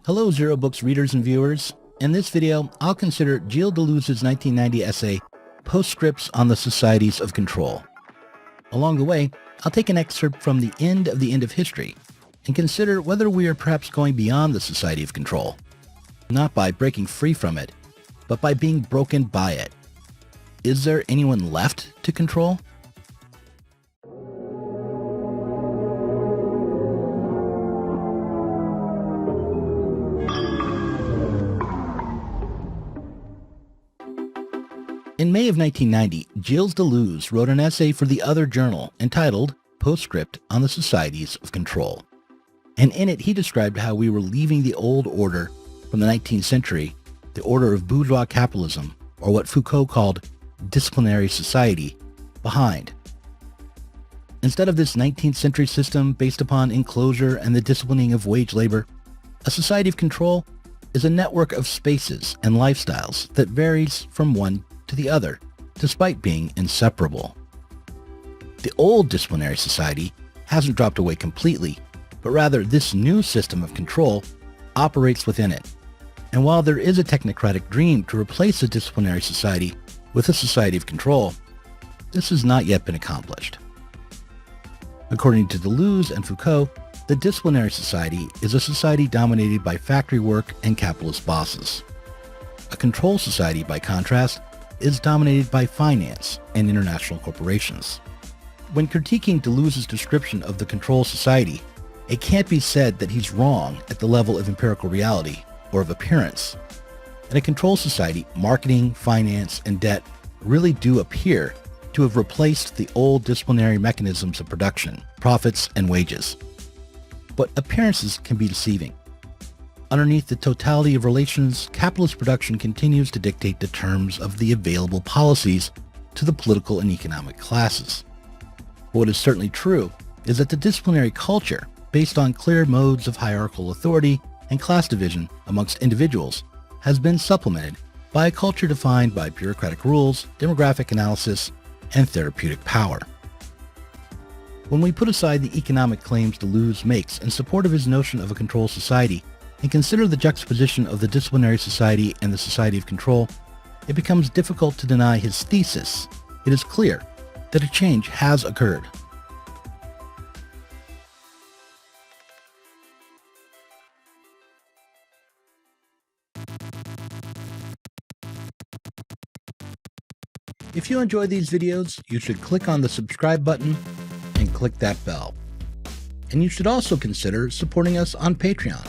Hello Zero Books readers and viewers. In this video, I'll consider Gilles Deleuze's 1990 essay, Postscripts on the Societies of Control. Along the way, I'll take an excerpt from the end of history and consider whether we are perhaps going beyond the society of control, not by breaking free from it, but by being broken by it. Is there anyone left to control? In May of 1990, Gilles Deleuze wrote an essay for the Other Journal entitled Postscript on the Societies of Control. And in it, he described how we were leaving the old order from the 19th century, the order of bourgeois capitalism, or what Foucault called disciplinary society, behind. Instead of this 19th century system based upon enclosure and the disciplining of wage labor, a society of control is a network of spaces and lifestyles that varies from one to the other, despite being inseparable. The old disciplinary society hasn't dropped away completely, but rather this new system of control operates within it. And while there is a technocratic dream to replace the disciplinary society with a society of control, this has not yet been accomplished. According to Deleuze and Foucault, the disciplinary society is a society dominated by factory work and capitalist bosses. A control society, by contrast, is dominated by finance and international corporations. When critiquing Deleuze's description of the control society, it can't be said that he's wrong at the level of empirical reality or of appearance. In a control society, marketing, finance, and debt really do appear to have replaced the old disciplinary mechanisms of production, profits, and wages. But appearances can be deceiving. Underneath the totality of relations, capitalist production continues to dictate the terms of the available policies to the political and economic classes. But what is certainly true is that the disciplinary culture, based on clear modes of hierarchical authority and class division amongst individuals, has been supplemented by a culture defined by bureaucratic rules, demographic analysis, and therapeutic power. When we put aside the economic claims Deleuze makes in support of his notion of a control society, and consider the juxtaposition of the disciplinary society and the society of control, it becomes difficult to deny his thesis. It is clear that a change has occurred. If you enjoy these videos, you should click on the subscribe button and click that bell. And you should also consider supporting us on Patreon.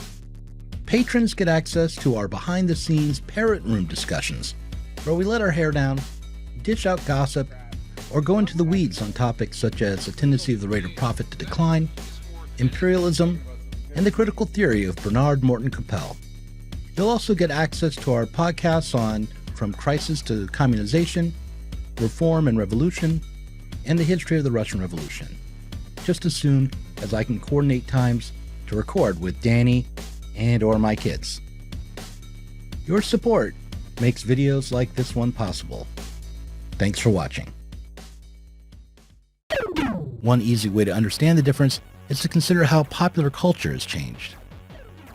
Patrons get access to our behind-the-scenes parrot room discussions, where we let our hair down, dish out gossip, or go into the weeds on topics such as the tendency of the rate of profit to decline, imperialism, and the critical theory of Bernard Morton Capel. You'll also get access to our podcasts on From Crisis to Communization, Reform and Revolution, and the history of the Russian Revolution, just as soon as I can coordinate times to record with Danny and/or my kids. Your support makes videos like this one possible. Thanks for watching. One easy way to understand the difference is to consider how popular culture has changed.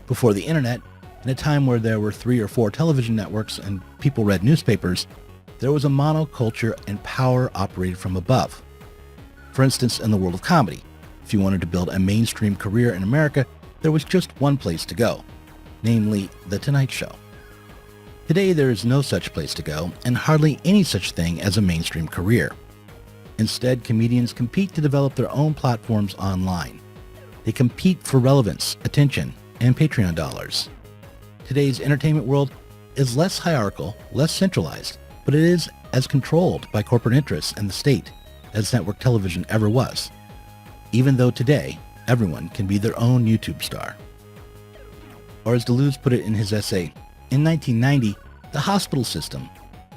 Before the internet, in a time where there were 3 or 4 television networks and people read newspapers, there was a monoculture and power operated from above. For instance, in the world of comedy, if you wanted to build a mainstream career in America, there was just one place to go, namely The Tonight Show. Today, there is no such place to go, and hardly any such thing as a mainstream career. Instead, comedians compete to develop their own platforms online. They compete for relevance, attention, and Patreon dollars. Today's entertainment world is less hierarchical, less centralized, but it is as controlled by corporate interests and the state as network television ever was, even though today, everyone can be their own YouTube star. Or as Deleuze put it in his essay, in 1990, the hospital system,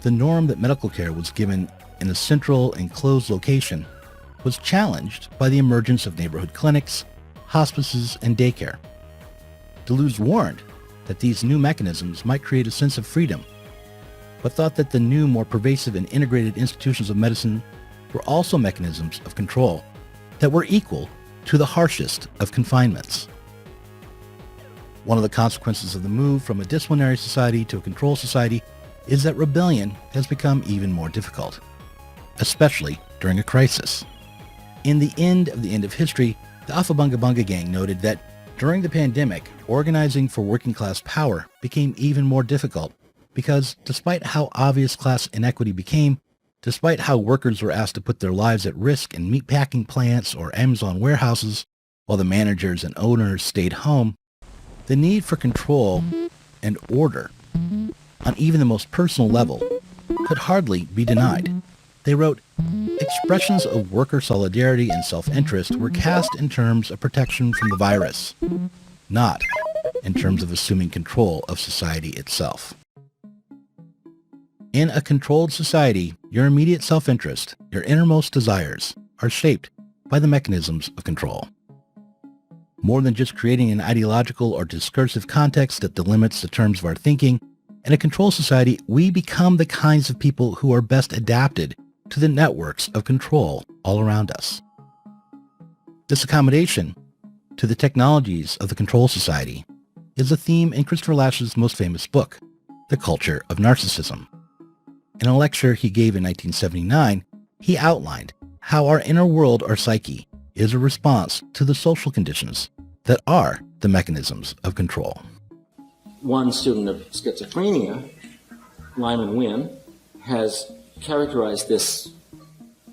the norm that medical care was given in a central enclosed location, was challenged by the emergence of neighborhood clinics, hospices, and daycare. Deleuze warned that these new mechanisms might create a sense of freedom, but thought that the new, more pervasive and integrated institutions of medicine were also mechanisms of control that were equal to the harshest of confinements. One of the consequences of the move from a disciplinary society to a control society is that rebellion has become even more difficult, especially during a crisis. In the end of history, the Afabunga Bunga gang noted that during the pandemic, organizing for working class power became even more difficult because despite how obvious class inequity became, despite how workers were asked to put their lives at risk in meatpacking plants or Amazon warehouses, while the managers and owners stayed home, the need for control and order on even the most personal level could hardly be denied. They wrote, expressions of worker solidarity and self-interest were cast in terms of protection from the virus, not in terms of assuming control of society itself. In a controlled society, your immediate self-interest, your innermost desires, are shaped by the mechanisms of control. More than just creating an ideological or discursive context that delimits the terms of our thinking, in a controlled society, we become the kinds of people who are best adapted to the networks of control all around us. This accommodation to the technologies of the control society is a theme in Christopher Lasch's most famous book, The Culture of Narcissism. In a lecture he gave in 1979, he outlined how our inner world or psyche is a response to the social conditions that are the mechanisms of control. One student of schizophrenia, Lyman Wynn, has characterized this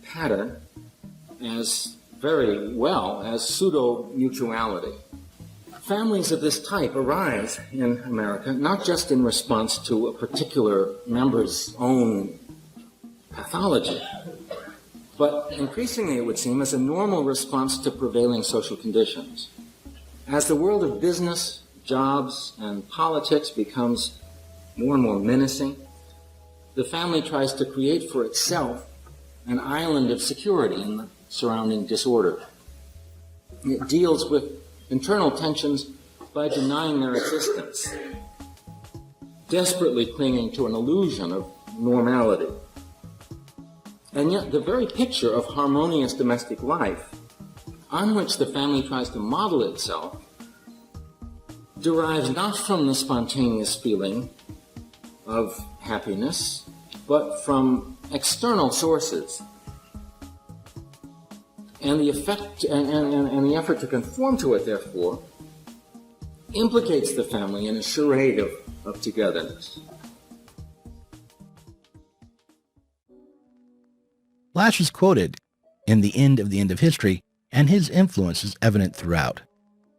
pattern as very well as pseudo-mutuality. Families of this type arise in America not just in response to a particular member's own pathology, but increasingly, it would seem, as a normal response to prevailing social conditions. As the world of business, jobs, and politics becomes more and more menacing, the family tries to create for itself an island of security in the surrounding disorder. It deals with internal tensions by denying their existence, desperately clinging to an illusion of normality. And yet the very picture of harmonious domestic life on which the family tries to model itself derives not from the spontaneous feeling of happiness, but from external sources. And the effect and the effort to conform to it, therefore, implicates the family in a charade of togetherness. Lasch is quoted in The End of History, and his influence is evident throughout.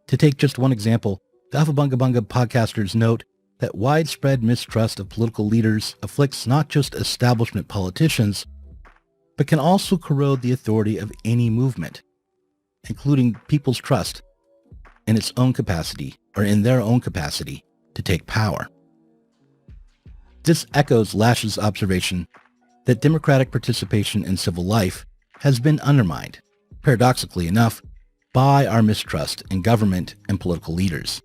To take just one example, the Afabunga Bunga podcasters note that widespread mistrust of political leaders afflicts not just establishment politicians, but can also corrode the authority of any movement, including people's trust in its own capacity or in their own capacity to take power. This echoes Lasch's observation that democratic participation in civil life has been undermined, paradoxically enough, by our mistrust in government and political leaders.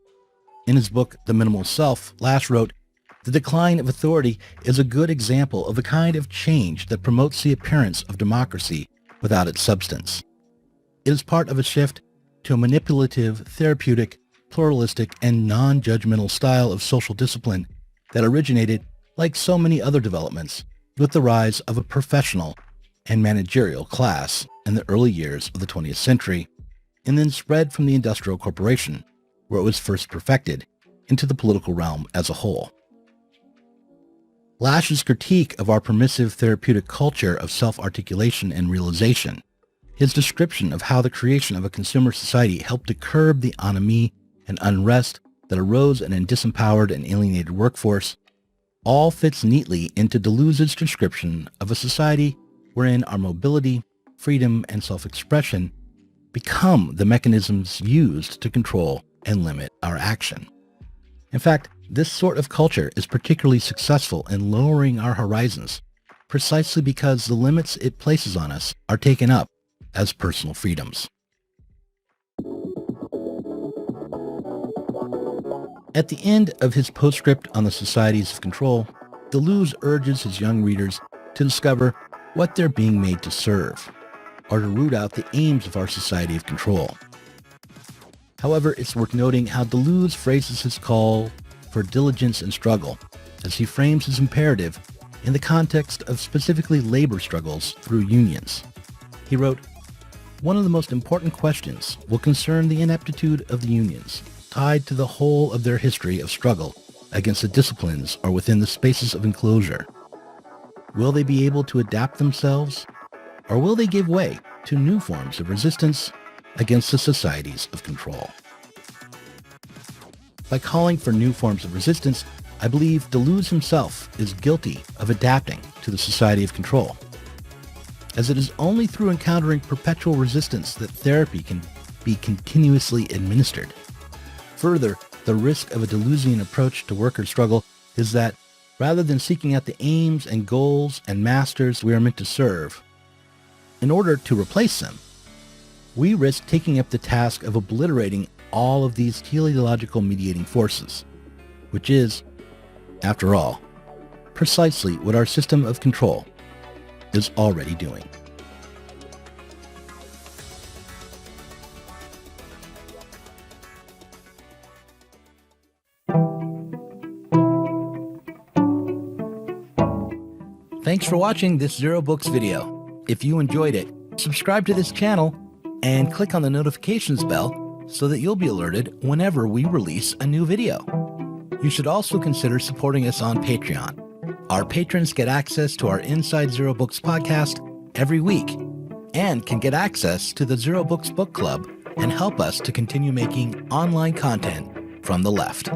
In his book, The Minimal Self, Lasch wrote, "The decline of authority is a good example of the kind of change that promotes the appearance of democracy without its substance. It is part of a shift to a manipulative, therapeutic, pluralistic, and non-judgmental style of social discipline that originated, like so many other developments, with the rise of a professional and managerial class in the early years of the 20th century, and then spread from the industrial corporation, where it was first perfected, into the political realm as a whole." Lasch's critique of our permissive therapeutic culture of self-articulation and realization, his description of how the creation of a consumer society helped to curb the ennui and unrest that arose in a disempowered and alienated workforce, all fits neatly into Deleuze's description of a society wherein our mobility, freedom, and self-expression become the mechanisms used to control and limit our action. In fact, this sort of culture is particularly successful in lowering our horizons, precisely because the limits it places on us are taken up as personal freedoms. At the end of his postscript on the societies of control, Deleuze urges his young readers to discover what they're being made to serve, or to root out the aims of our society of control. However, it's worth noting how Deleuze phrases his call for diligence and struggle as he frames his imperative in the context of specifically labor struggles through unions. He wrote, "One of the most important questions will concern the ineptitude of the unions, tied to the whole of their history of struggle against the disciplines or within the spaces of enclosure. Will they be able to adapt themselves, or will they give way to new forms of resistance against the societies of control?" By calling for new forms of resistance, I believe Deleuze himself is guilty of adapting to the society of control, as it is only through encountering perpetual resistance that therapy can be continuously administered. Further, the risk of a Deleuzian approach to worker struggle is that, rather than seeking out the aims and goals and masters we are meant to serve, in order to replace them, we risk taking up the task of obliterating all of these teleological mediating forces, which is, after all, precisely what our system of control is already doing. Thanks for watching this Zero Books video. If you enjoyed it, subscribe to this channel and click on the notifications bell so that you'll be alerted whenever we release a new video. You should also consider supporting us on Patreon. Our patrons get access to our Inside Zero Books podcast every week and can get access to the Zero Books Book Club and help us to continue making online content from the left.